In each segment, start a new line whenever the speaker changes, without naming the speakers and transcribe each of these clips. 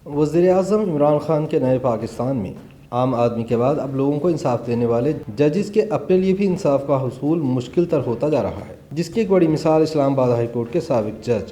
وزیر اعظم عمران خان کے نئے پاکستان میں عام آدمی کے بعد اب لوگوں کو انصاف دینے والے ججز کے اپنے لیے بھی انصاف کا حصول مشکل تر ہوتا جا رہا ہے، جس کی ایک بڑی مثال اسلام آباد ہائی کورٹ کے سابق جج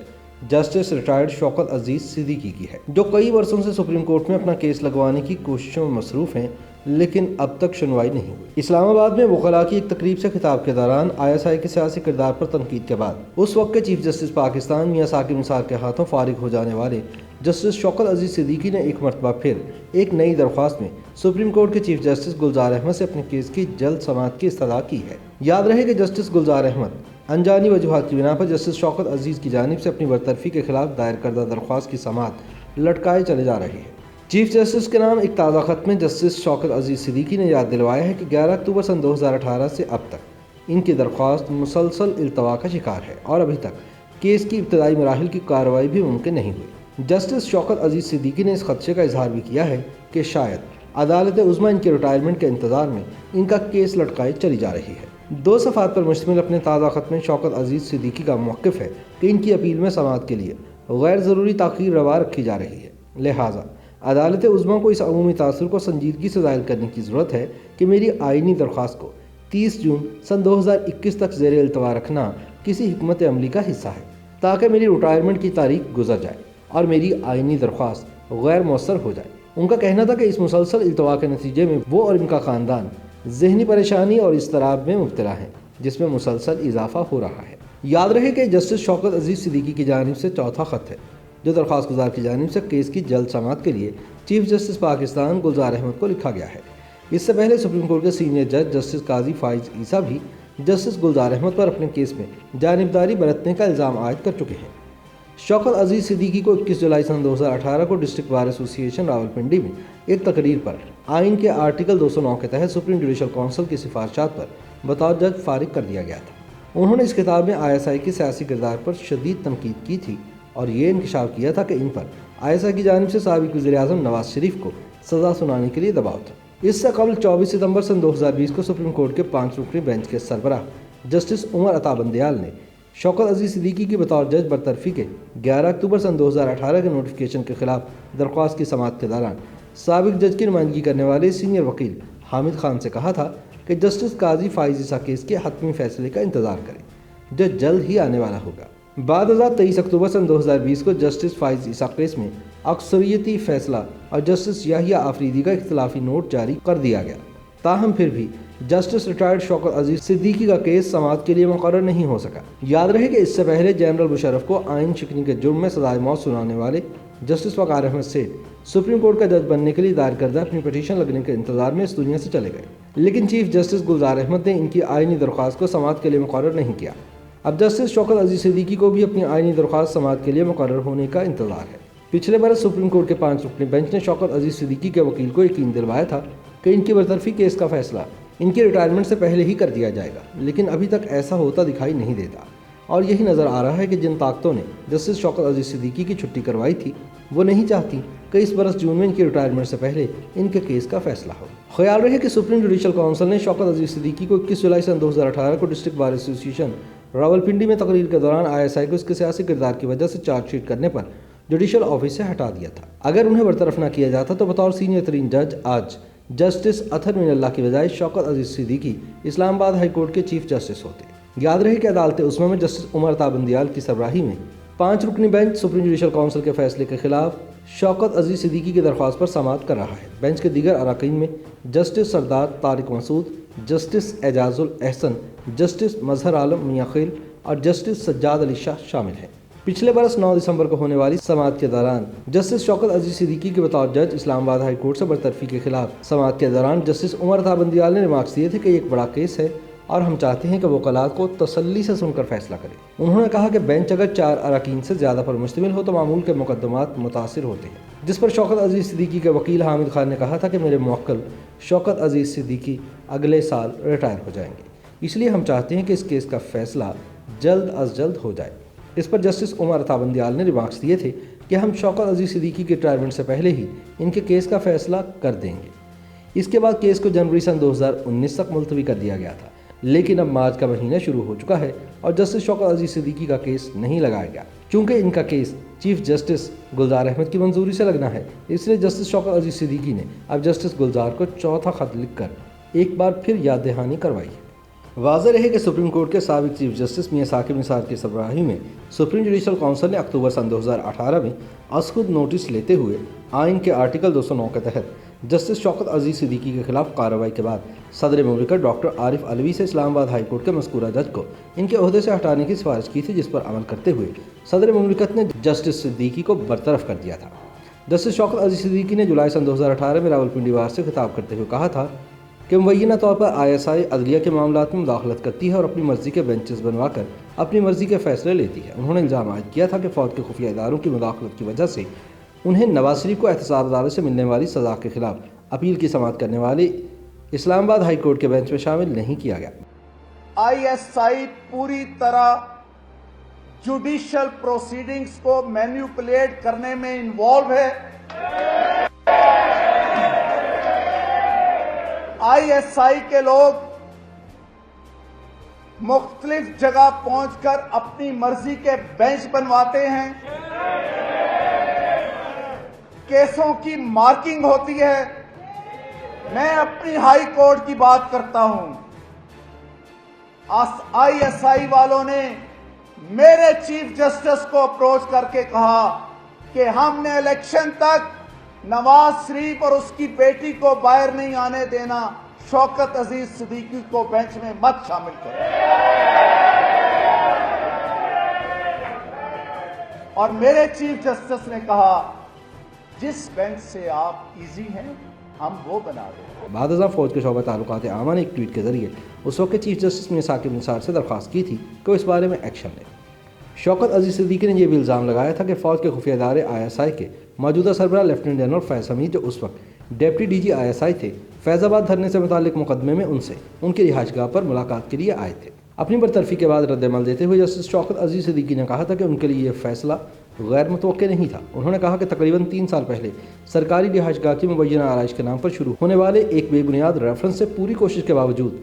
جسٹس ریٹائرڈ شوکت عزیز صدیقی کی ہے، جو کئی برسوں سے سپریم کورٹ میں اپنا کیس لگوانے کی کوششوں میں مصروف ہیں، لیکن اب تک سنوائی نہیں ہوئی۔ اسلام آباد میں وکلاء کی ایک تقریب سے خطاب کے دوران ISI کے سیاسی کردار پر تنقید کے بعد اس وقت کے چیف جسٹس پاکستان میاں ثاقب نثار کے ہاتھوں فارغ ہو جانے والے جسٹس شوکت عزیز صدیقی نے ایک مرتبہ پھر ایک نئی درخواست میں سپریم کورٹ کے چیف جسٹس گلزار احمد سے اپنے کیس کی جلد سماعت کی استدعا کی ہے۔ یاد رہے کہ جسٹس گلزار احمد انجانی وجوہات کی بنا پر جسٹس شوکت عزیز کی جانب سے اپنی برطرفی کے خلاف دائر کردہ درخواست کی سماعت لٹکائے چلے جا رہی ہے۔ چیف جسٹس کے نام ایک تازہ خط میں جسٹس شوکت عزیز صدیقی نے یاد دلوایا ہے کہ 11 اکتوبر سن 2018 سے اب تک ان کی درخواست مسلسل التوا کا شکار ہے اور ابھی تک کیس کی ابتدائی مراحل کی کارروائی بھی ممکن نہیں ہوئی۔ جسٹس شوکت عزیز صدیقی نے اس خدشے کا اظہار بھی کیا ہے کہ شاید عدالت عظمیٰ ان کے ریٹائرمنٹ کے انتظار میں ان کا کیس لٹکائے چلی جا رہی ہے۔ 2 صفحات پر مشتمل اپنے تازہ خط میں شوکت عزیز صدیقی کا موقف ہے کہ ان کی اپیل میں سماعت کے لیے غیر ضروری تاخیر روا رکھی جا رہی ہے، لہٰذا عدالت عظمیٰ کو اس عمومی تاثر کو سنجیدگی سے ظاہر کرنے کی ضرورت ہے کہ میری آئینی درخواست کو 30 جون سن 2021 تک زیر التوا رکھنا کسی حکمت عملی کا حصہ ہے، تاکہ میری ریٹائرمنٹ کی تاریخ گزر جائے اور میری آئینی درخواست غیر مؤثر ہو جائے۔ ان کا کہنا تھا کہ اس مسلسل التوا کے نتیجے میں وہ اور ان کا خاندان ذہنی پریشانی اور اضطراب میں مبتلا ہیں، جس میں مسلسل اضافہ ہو رہا ہے۔ یاد رہے کہ جسٹس شوکت عزیز صدیقی کی جانب سے چوتھا خط ہے جو درخواست گزار کی جانب سے کیس کی جلد سماعت کے لیے چیف جسٹس پاکستان گلزار احمد کو لکھا گیا ہے۔ اس سے پہلے سپریم کورٹ کے سینئر جج جسٹس قاضی فائز عیسیٰ بھی جسٹس گلزار احمد پر اپنے کیس میں جانبداری برتنے کا الزام عائد کر چکے ہیں۔ شوکت عزیز صدیقی کو 21 جولائی سن 2018 کو ڈسٹرکٹ بار ایسوسی ایشن راولپنڈی میں ایک تقریر پر آئین کے آرٹیکل 209 کے تحت سپریم جوڈیشل کونسل کی سفارشات پر بطور جج فارغ کر دیا گیا تھا۔ انہوں نے اس خطاب میں ISI کے سیاسی کردار پر شدید تنقید کی تھی اور یہ انکشاف کیا تھا کہ ان پر ISI کی جانب سے سابق وزیر اعظم نواز شریف کو سزا سنانے کے لیے دباؤ تھا۔ اس سے قبل 24 ستمبر سن 2020 کو سپریم کورٹ کے 5 رکنی بینچ کے سربراہ جسٹس عمر عطا بندیال نے شوکت عزیز صدیقی کی بطور جج برطرفی کے 11 اکتوبر سن 2018 کے نوٹیفکیشن کے خلاف درخواست کی سماعت کے دوران سابق جج کی نمائندگی کرنے والے سینئر وکیل حامد خان سے کہا تھا کہ جسٹس قاضی فائز عیسیٰ کیس کے حتمی فیصلے کا انتظار کریں، جو جلد ہی آنے والا ہوگا۔ بعد ازاں 23 اکتوبر سن 2020 کو جسٹس فائز عیسیٰ کیس میں اکثریتی فیصلہ اور جسٹس یحییٰ آفریدی کا اختلافی نوٹ جاری کر دیا گیا، تاہم پھر بھی جسٹس ریٹائرڈ شوکت عزیز صدیقی کا کیس سماعت کے لیے مقرر نہیں ہو سکا۔ یاد رہے کہ اس سے پہلے جنرل مشرف کو آئین شکنی کے جرم میں سزائے موت سنانے والے جسٹس وقار احمد سیٹھ سپریم کورٹ کا جج بننے کے لیے دائر کردہ اپنی پٹیشن لگنے کے انتظار میں اس دنیا سے چلے گئے، لیکن چیف جسٹس گلزار احمد نے ان کی آئینی درخواست کو سماعت کے لیے مقرر نہیں کیا۔ اب جسٹس شوکت عزیز صدیقی کو بھی اپنی آئینی درخواست سماعت کے لیے مقرر ہونے کا انتظار ہے۔ پچھلے برس سپریم کورٹ کے 5 رکنی بینچ نے شوکت عزیز صدیقی کے وکیل کو یقین دلوایا تھا کہ ان کی برطرفی کیس کا فیصلہ ان کی ریٹائرمنٹ سے پہلے ہی کر دیا جائے گا، لیکن ابھی تک ایسا ہوتا دکھائی نہیں دیتا اور یہی نظر آ رہا ہے کہ جن طاقتوں نے جسٹس شوکت عزیز صدیقی کی چھٹی کروائی تھی وہ نہیں چاہتی کہ اس برس جون میں ان کی ریٹائرمنٹ سے پہلے ان کے کیس کا فیصلہ ہو۔ خیال رہے کہ سپریم جوڈیشل کونسل نے شوکت عزیز صدیقی کو 21 جولائی سن 2018 کو ڈسٹرکٹ بار ایسوسی ایشن راولپنڈی میں تقریر کے دوران ISI کو اس کے سیاسی کردار کی وجہ سے چارج شیٹ کرنے پر جوڈیشل آفس سے ہٹا دیا تھا۔ اگر انہیں برطرف نہ کیا جاتا تو بطور سینئر ترین جج آج جسٹس اطہر من اللہ کی بجائے شوکت عزیز صدیقی اسلام آباد ہائی کورٹ کے چیف جسٹس ہوتے۔ یاد رہے کہ عدالت عظمیٰ میں جسٹس عمر عطا بندیال کی سربراہی میں 5 رکنی بینچ سپریم جوڈیشل کونسل کے فیصلے کے خلاف شوکت عزیز صدیقی کی درخواست پر سماعت کر رہا ہے۔ بینچ کے دیگر اراکین میں جسٹس سردار طارق مسعود، جسٹس اعجاز الاحسن، جسٹس مظہر عالم میاں خیل اور جسٹس سجاد علی شاہ شامل ہیں۔ پچھلے برس 9 دسمبر کو ہونے والی سماعت کے دوران جسٹس شوکت عزیز صدیقی کے بطور جج اسلام آباد ہائی کورٹ سے برطرفی کے خلاف سماعت کے دوران جسٹس عمر عطا بندیال نے ریمارکس دیے تھے کہ یہ ایک بڑا کیس ہے اور ہم چاہتے ہیں کہ وکلاء کو تسلی سے سن کر فیصلہ کریں۔ انہوں نے کہا کہ بینچ اگر 4 اراکین سے زیادہ پر مشتمل ہو تو معمول کے مقدمات متاثر ہوتے ہیں، جس پر شوکت عزیز صدیقی کے وکیل حامد خان نے کہا تھا کہ میرے موکل شوکت عزیز صدیقی اگلے سال ریٹائر ہو جائیں گے، اس لیے ہم چاہتے ہیں کہ اس کیس کا فیصلہ جلد از جلد ہو جائے۔ اس پر جسٹس عمر عطا بندیال نے ریمارکس دیے تھے کہ ہم شوکت عزیز صدیقی کے ریٹائرمنٹ سے پہلے ہی ان کے کیس کا فیصلہ کر دیں گے۔ اس کے بعد کیس کو جنوری سن 2019 تک ملتوی کر دیا گیا تھا، لیکن اب مارچ کا مہینہ شروع ہو چکا ہے اور جسٹس شوکت عزیز صدیقی کا کیس نہیں لگایا گیا، چونکہ ان کا case chief justice Gulzar Ahmed کی منظوری سے لگنا ہے۔ اس لیے جسٹس شوکت عزیز صدیقی نے اب جسٹس گلزار کو چوتھا خط لکھ کر ایک بار پھر یاد دہانی کروائی ہے۔ واضح رہے کہ سپریم کورٹ کے سابق چیف جسٹس میاں ثاقب نثار کی سربراہی میں سپریم جوڈیشل کونسل نے اکتوبر سن 2018 میں از خود نوٹس لیتے ہوئے آئین کے آرٹیکل 209 کے تحت جسٹس شوکت عزیز صدیقی کے خلاف کارروائی کے بعد صدر مملکت ڈاکٹر عارف علوی سے اسلام آباد ہائی کورٹ کے مذکورہ جج کو ان کے عہدے سے ہٹانے کی سفارش کی تھی، جس پر عمل کرتے ہوئے صدر مملکت نے جسٹس صدیقی کو برطرف کر دیا تھا۔ جسٹس شوکت عزیز صدیقی نے جولائی سن 2018 میں راولپنڈی بار سے خطاب کرتے ہوئے کہا تھا کہ مبینہ طور پر ISI عدلیہ کے معاملات میں مداخلت کرتی ہے اور اپنی مرضی کے بینچز بنوا کر اپنی مرضی کے فیصلے لیتی ہے۔ انہوں نے الزام عائد کیا تھا کہ فوج کے خفیہ اداروں کی مداخلت کی وجہ سے انہیں نواز شریف کو احتساب عدالت سے ملنے والی سزا کے خلاف اپیل کی سماعت کرنے والے اسلام آباد ہائی کورٹ کے بینچ میں شامل نہیں کیا گیا۔
ISI پوری طرح جوڈیشل پروسیڈنگز کو مینیپولیٹ کرنے میں انوالو ہے۔ ISI کے لوگ مختلف جگہ پہنچ کر اپنی مرضی کے بینچ بنواتے ہیں، کیسوں کی مارکنگ ہوتی ہے۔ میں اپنی ہائی کورٹ کی بات کرتا ہوں، ISI والوں نے میرے چیف جسٹس کو اپروچ کر کے کہا کہ ہم نے الیکشن تک نواز شریف اور اس کی بیٹی کو باہر نہیں آنے دینا، شوکت عزیز صدیقی کو بینچ میں مت شامل کرو۔ اور میرے چیف جسٹس نے کہا جس بینچ سے آپ ایزی ہیں ہم وہ بنا دیں۔
بعد ازاں فوج کے شعبہ تعلقات عامہ نے ایک ٹویٹ کے ذریعے اس وقت کے چیف جسٹس میاں ثاقب نثار سے درخواست کی تھی کہ وہ اس بارے میں ایکشن لیں۔ شوکت عزیز صدیقی نے یہ بھی الزام لگایا تھا کہ فوج کے خفیہ ادارے ISI کے موجودہ سربراہ لیفٹیننٹ جنرل فیض حمید، جو اس وقت ڈپٹی DG ISI تھے، فیض آباد دھرنے سے متعلق مقدمے میں ان سے ان کی رہائش گاہ پر ملاقات کے لیے آئے تھے۔ اپنی برطرفی کے بعد رد عمل دیتے ہوئے جسٹس شوکت عزیز صدیقی نے کہا تھا کہ ان کے لیے یہ فیصلہ غیر متوقع نہیں تھا۔ انہوں نے کہا کہ تقریباً 3 سال پہلے سرکاری رہائش گاہ کی مبینہ آرائش کے نام پر شروع ہونے والے ایک بے بنیاد ریفرنس سے پوری کوشش کے باوجود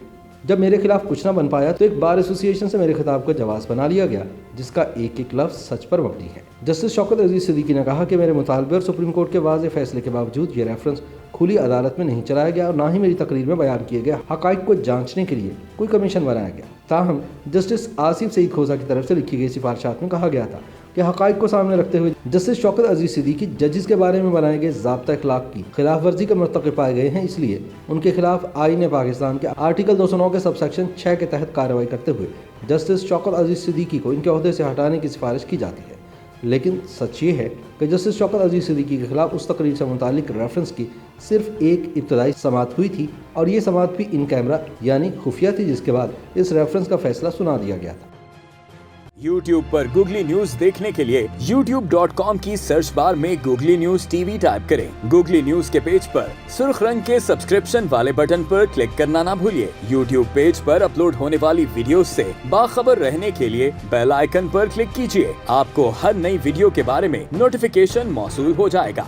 جب میرے خلاف کچھ نہ بن پایا تو ایک بار ایسوسی ایشن سے میرے خطاب کو جواز بنا لیا گیا، جس کا ایک ایک لفظ سچ پر مبنی ہے۔ جسٹس شوکت عزیز صدیقی نے کہا کہ میرے مطالبے اور سپریم کورٹ کے واضح فیصلے کے باوجود یہ ریفرنس کھلی عدالت میں نہیں چلایا گیا اور نہ ہی میری تقریر میں بیان کیے گئے حقائق کو جانچنے کے لیے کوئی کمیشن بنایا گیا۔ تاہم جسٹس آصف سعید کھوسہ کی طرف سے لکھی گئی سفارشات میں کہا گیا تھا کہ حقائق کو سامنے رکھتے ہوئے جسٹس شوکت عزیز صدیقی ججز کے بارے میں بنائے گئے ضابطہ اخلاق کی خلاف ورزی کے مرتکب پائے گئے ہیں، اس لیے ان کے خلاف آئین پاکستان کے آرٹیکل 209 کے سب سیکشن 6 کے تحت کارروائی کرتے ہوئے جسٹس شوکت عزیز صدیقی کو ان کے عہدے سے ہٹانے کی سفارش کی جاتی ہے۔ لیکن سچ یہ ہے کہ جسٹس شوکت عزیز صدیقی کے خلاف اس تقریر سے متعلق ریفرنس کی صرف ایک ابتدائی سماعت ہوئی تھی اور یہ سماعت بھی ان کیمرہ یعنی خفیہ تھی، جس کے بعد اس ریفرنس کا فیصلہ سنا دیا گیا تھا۔
YouTube پر گوگلی نیوز دیکھنے کے لیے youtube.com کی سرچ بار میں گوگلی نیوز TV ٹائپ کریں۔ گوگلی نیوز کے پیج پر سرخ رنگ کے سبسکرپشن والے بٹن پر کلک کرنا نہ بھولیے۔ YouTube پیج پر اپلوڈ ہونے والی ویڈیوز سے باخبر رہنے کے لیے بیل آئیکن پر کلک کیجیے۔ آپ کو ہر نئی ویڈیو کے بارے میں نوٹیفیکیشن موصول ہو جائے گا۔